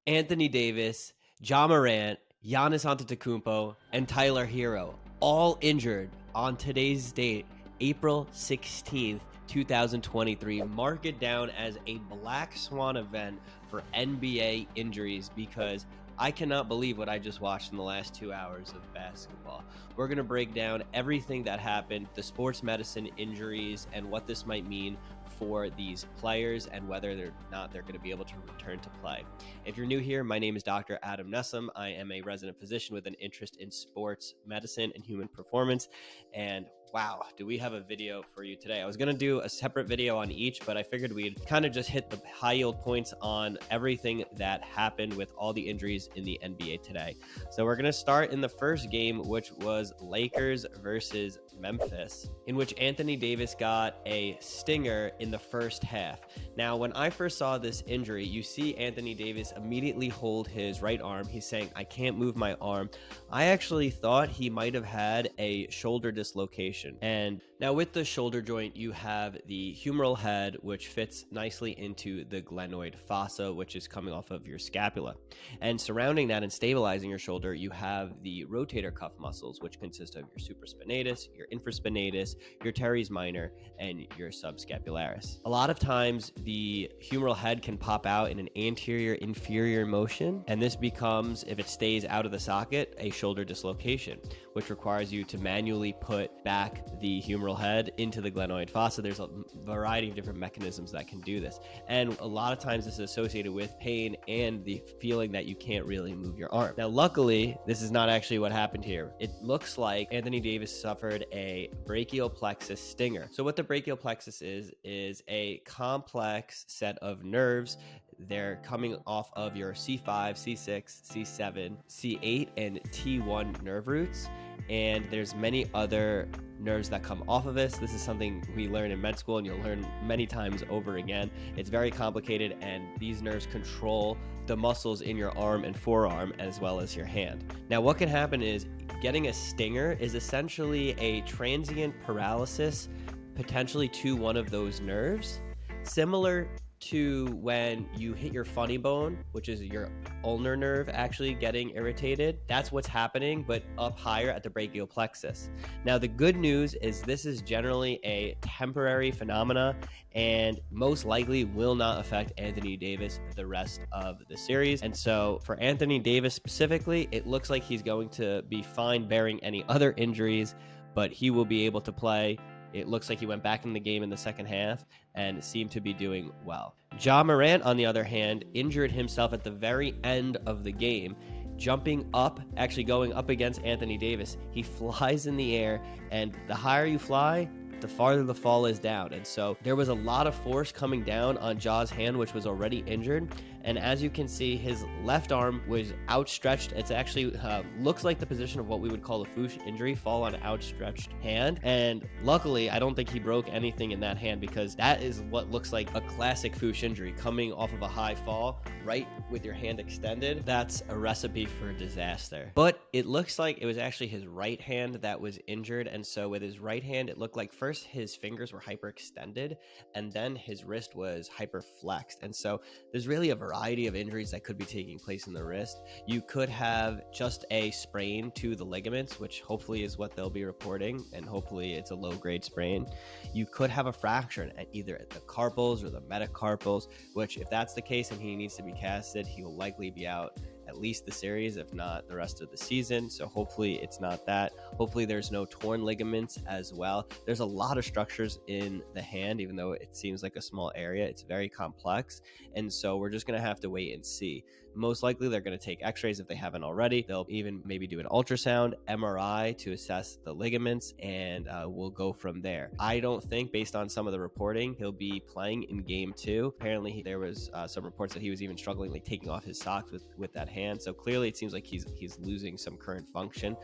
Anthony Davis, Morant, Giannis Antetokounmpo, and Tyler Herro, all injured on today's date, April 16th, 2023. Mark it down as a black swan event for NBA injuries because I cannot believe what I just watched in the last 2 hours of basketball. We're going to break down everything that happened, the sports medicine injuries, and what this might mean for these players and whether or not they're going to be able to return to play. If you're new here, my name is Dr. Adam Nessim. I am a resident physician with an interest in sports medicine and human performance. And wow, do we have a video for you today? I was going to do a separate video on each, but I figured we'd kind of just hit the high yield points on everything that happened with all the injuries in the NBA today. So we're going to start in the first game, which was Lakers versus Memphis, in which Anthony Davis got a stinger in the first half. Now, when I first saw this injury, you see Anthony Davis immediately hold his right arm. He's saying, I can't move my arm. I actually thought he might have had a shoulder dislocation. And now with the shoulder joint, you have the humeral head, which fits nicely into the glenoid fossa, which is coming off of your scapula. And surrounding that and stabilizing your shoulder, you have the rotator cuff muscles, which consist of your supraspinatus, your infraspinatus, your teres minor, and your subscapularis. A lot of times, the humeral head can pop out in an anterior-inferior motion, and this becomes, if it stays out of the socket, a shoulder dislocation, which requires you to manually put back the humeral head into the glenoid fossa. There's a variety of different mechanisms that can do this, and a lot of times this is associated with pain and the feeling that you can't really move your arm. Now, luckily, this is not actually what happened here. It looks like Anthony Davis suffered a brachial plexus stinger. So what the brachial plexus is a complex set of nerves. They're coming off of your C5, C6, C7, C8, and T1 nerve roots. And there's many other nerves that come off of this. This is something we learn in med school and you'll learn many times over again. It's very complicated, and these nerves control the muscles in your arm and forearm as well as your hand. Now, what can happen is getting a stinger is essentially a transient paralysis, potentially to one of those nerves, similar to when you hit your funny bone, which is your ulnar nerve actually getting irritated. That's what's happening, but up higher at the brachial plexus. Now, the good news is this is generally a temporary phenomena and most likely will not affect Anthony Davis the rest of the series. And so for Anthony Davis specifically, it looks like he's going to be fine bearing any other injuries, but he will be able to play. It looks like he went back in the game in the second half and seemed to be doing well. Morant, on the other hand, injured himself at the very end of the game, jumping up, actually going up against Anthony Davis. He flies in the air, and the higher you fly, the farther the fall is down. And so there was a lot of force coming down on Ja's hand, which was already injured. And as you can see, his left arm was outstretched. It's actually looks like the position of what we would call a foosh injury, fall on outstretched hand. And luckily, I don't think he broke anything in that hand, because that is what looks like a classic foosh injury, coming off of a high fall, right with your hand extended. That's a recipe for disaster. But it looks like it was actually his right hand that was injured. And so with his right hand, it looked like first his fingers were hyperextended, and then his wrist was hyperflexed. And so there's really a variety of injuries that could be taking place in the wrist. You could have just a sprain to the ligaments, which hopefully is what they'll be reporting, and hopefully it's a low-grade sprain. You could have a fracture at either the carpals or the metacarpals, which if that's the case and he needs to be casted, he will likely be out at least the series, if not the rest of the season. So hopefully it's not that. Hopefully there's no torn ligaments as well. There's a lot of structures in the hand, even though it seems like a small area. It's very complex. And so we're just going to have to wait and see. Most likely they're going to take x-rays if they haven't already. They'll even maybe do an ultrasound, MRI to assess the ligaments, and we'll go from there. I don't think, based on some of the reporting, he'll be playing in game 2. Apparently there was some reports that he was even struggling, like taking off his socks with that hand. So clearly it seems like he's losing some current function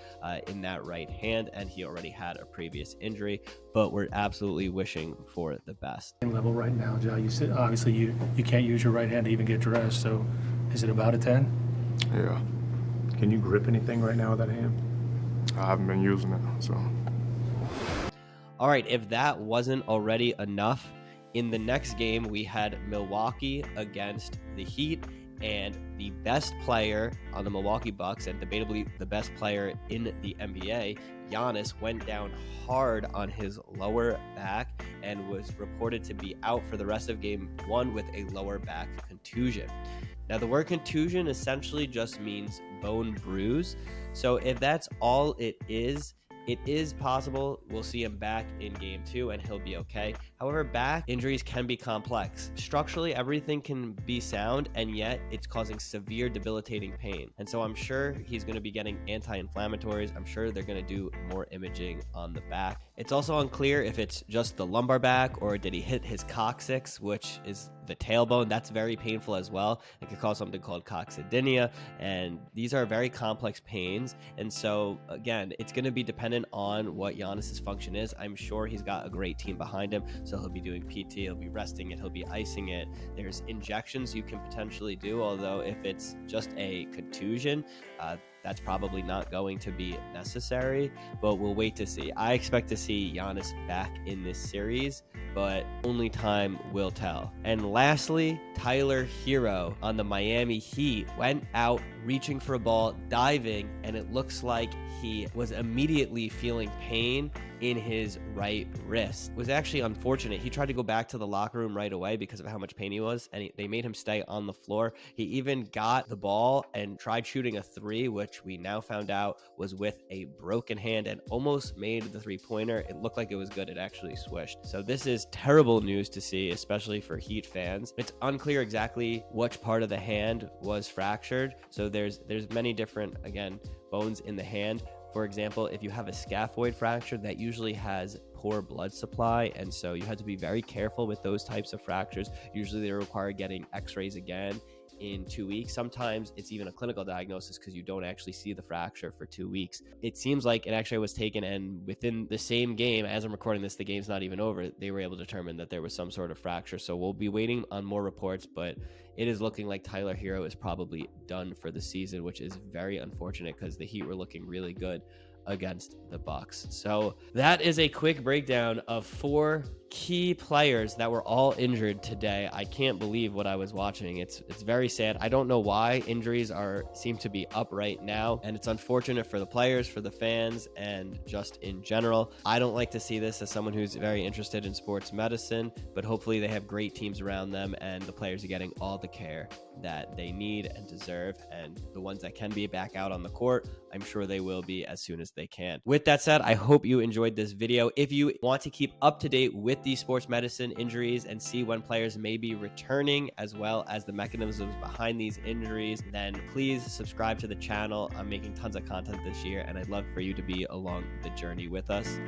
in that right hand, and he already had a previous injury, but we're absolutely wishing for the best. Level right now, Ja, you said obviously you can't use your right hand to even get dressed, so is it about a 10? Yeah. Can you grip anything right now with that hand? I haven't been using it, so. All right, if that wasn't already enough, in the next game we had Milwaukee against the Heat, And the best player on the Milwaukee Bucks, and debatably the best player in the NBA, Giannis, went down hard on his lower back and was reported to be out for the rest of game 1 with a lower back contusion. Now, the word contusion essentially just means bone bruise. So if that's all it is possible we'll see him back in game 2 and he'll be okay. However, back injuries can be complex. Structurally, everything can be sound, and yet it's causing severe debilitating pain. And so I'm sure he's going to be getting anti-inflammatories. I'm sure they're going to do more imaging on the back. It's also unclear if it's just the lumbar back or did he hit his coccyx, which is the tailbone. That's very painful as well. It could cause something called coccydynia, and these are very complex pains. And so again, it's going to be dependent on what Giannis's function is. I'm sure he's got a great team behind him, so he'll be doing PT, he'll be resting it, he'll be icing it. There's injections you can potentially do, although if it's just a contusion, that's probably not going to be necessary, but we'll wait to see. I expect to see Giannis back in this series, but only time will tell. And lastly, Tyler Herro on the Miami Heat went out reaching for a ball, diving, and it looks like he was immediately feeling pain in his right wrist. It was actually unfortunate. He tried to go back to the locker room right away because of how much pain he was, and they made him stay on the floor. He even got the ball and tried shooting a 3, which we now found out was with a broken hand, and almost made the 3-pointer. It looked like it was good. It actually swished. So this is terrible news to see, especially for Heat fans. It's unclear exactly which part of the hand was fractured. So there's many different, again, bones in the hand. For example, if you have a scaphoid fracture, that usually has poor blood supply, and so you have to be very careful with those types of fractures. Usually they require getting x-rays again in 2 weeks. Sometimes it's even a clinical diagnosis because you don't actually see the fracture for 2 weeks. It seems like an x-ray was taken, and within the same game, as I'm recording this, the game's not even over, they were able to determine that there was some sort of fracture. So we'll be waiting on more reports, but it is looking like Tyler Herro is probably done for the season, which is very unfortunate because the Heat were looking really good against the Bucks. So that is a quick breakdown of 4 key players that were all injured today. I can't believe what I was watching. It's very sad. I don't know why injuries seem to be up right now, and it's unfortunate for the players, for the fans, and just in general. I don't like to see this as someone who's very interested in sports medicine, but hopefully they have great teams around them and the players are getting all the care that they need and deserve, and the ones that can be back out on the court, I'm sure they will be as soon as they can. With that said, I hope you enjoyed this video. If you want to keep up to date with these sports medicine injuries and see when players may be returning, as well as the mechanisms behind these injuries, then please subscribe to the channel. I'm making tons of content this year, and I'd love for you to be along the journey with us.